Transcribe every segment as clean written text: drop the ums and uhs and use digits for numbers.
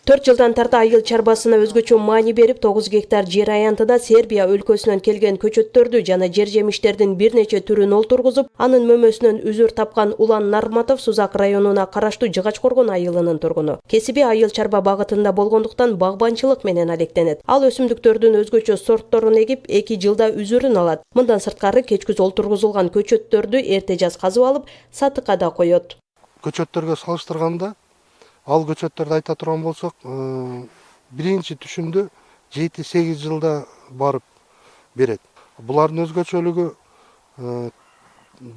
4 жылдан тарта айыл чарбасына өзгөчө маани берип 9 гектар жер аянтына Сербия өлкөсүнөн келген көчөттөрдү жана жер жемиштердин бир нече түрүн олтургузуп, анын мөмөсүнөн үзүр тапкан Улан Нарматов Сузак районуна караштуу Жыгач-Коргон айылынын тургуну. Кесиби айыл чарба багытында болгондуктан багбанчылык менен алектенет. Ал өсүмдүктөрдүн өзгөчө сортторун эгип, 2 жылда үзүрүн алат. Мындан сырткары кечкүз олтургузулган көчөттөрдү эрте жаз казып алып, сатыкка да коет. Көчөттөргө салыштырганда ал көчөттөрдү айта турган болсок, биринчи түшүндү 7-8 жылда барып берет. Булардын өзгөчөлүгү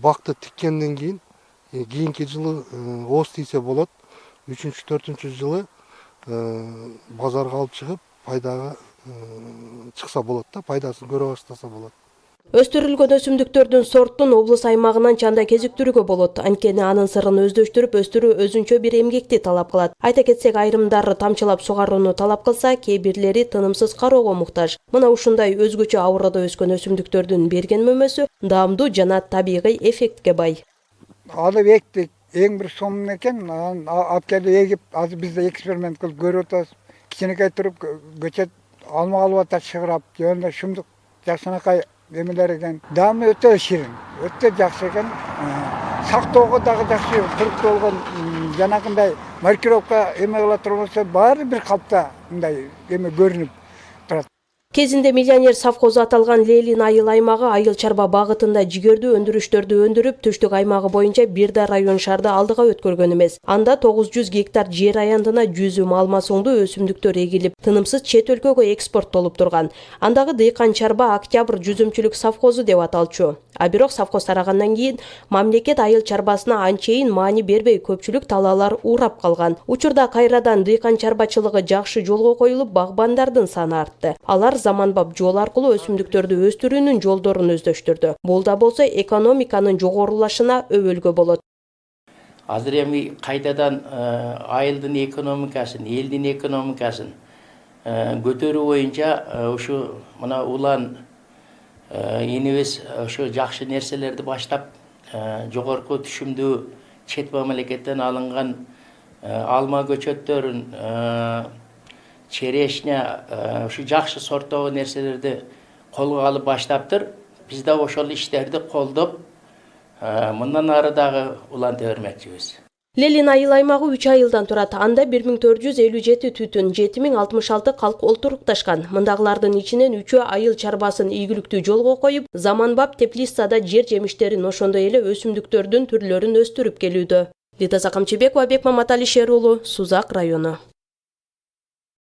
бакты тиккенден кийинки жылы ооз тийсе болот. 3-4 жылы базарга алып чыгып, пайдага чыкса болот да, пайдасын көрө баштаса болот. Өстүрүлгөн өсүмдүктөрдүн сорттун облус аймагынан чанда кезиктирүүгө болот. Анткени анын сырын өздөштүрүп өстүрүү өзүнчө бир эмгекти талап кылат. Айта кетсек, айрымдары тамчылап сугарууну талап кылса, кээ бирлери тынымсыз кароого муктаж. Мына ушундай өзгөчө аурууда өскөн өсүмдүктөрдүн берген мөмөсү даамдуу жана табигый эффектке бай. Алып эктик, эң бир сонун экен, алып келип эгип, азыр бизде эксперимент кылып көрүп атабыз. Кичинекей туруп көчөт алма алып атат шыгырап, жөнүндө шумдук жакшынакай эмелер экен. Даамы өтө ширин, өтө жакшы экен. Сактоого дагы жакшы, туруктолгон жанагындай маркировка эме кыла турбаса, баары бир калпта мындай эме көрүнүп турат. Кезинде миллионер совхозу аталган Лелин айыл аймагы айыл чарба багытында жигердүү өндүрүштөрдү өндүрүп, түштүк аймагы боюнча бир да район шаарды алдыга өткөргөн эмес. Анда 900 гектар жер аянтына жүзүм алма соңду өсүмдүктөр эгилип, тынымсыз чет өлкөгө экспорттолуп турган. Андагы дыйкан чарба Октябрь жүзүмчүлүк совхозу деп аталчу. А бирок совхоз тарагандан кийин мамлекет айыл чарбасына анчейин маани бербей, көпчүлүк талаалар уурап калган. Учурда кайрадан дыйкан чарбачылыгы жакшы жолго коюлуп, багбандардын саны артты. Алар заманбап жол аркылуу өсүмдүктөрдү өстүрүүнүн жолдорун өздөштүрдү. Бул да болсо экономиканын жогорулашына өбөлгө болот. Азыр эми кайдадан айылдын экономикасын, элдин экономикасын көтөрүү боюнча ушу мына Улан энебиз ошо жакшы нерселерди баштап, жогорку түшүмдүү чет мамлекеттен алынган алма көчөттөрүн, черешня, ушу жакшы сорттогу нерселерди колго алып баштаптыр. Биз да ошол иштерди колдоп, мындан ары дагы уланта бермекчибиз. Лелин айыл аймагы 3 айылдан турат. Анда 1457 түтүн, 7066 калк олтурукташкан. Мындагылардын ичинен 3-өө айыл чарбасын ийгиликтүү жолго коюп, заманбап теплицада жер жемиштерин, ошондой эле өсүмдүктөрдүн түрлөрүн өстүрүп келүүдө. Лидоза Камчыбекова, Бекмамат Алишер уулу, Сузак району.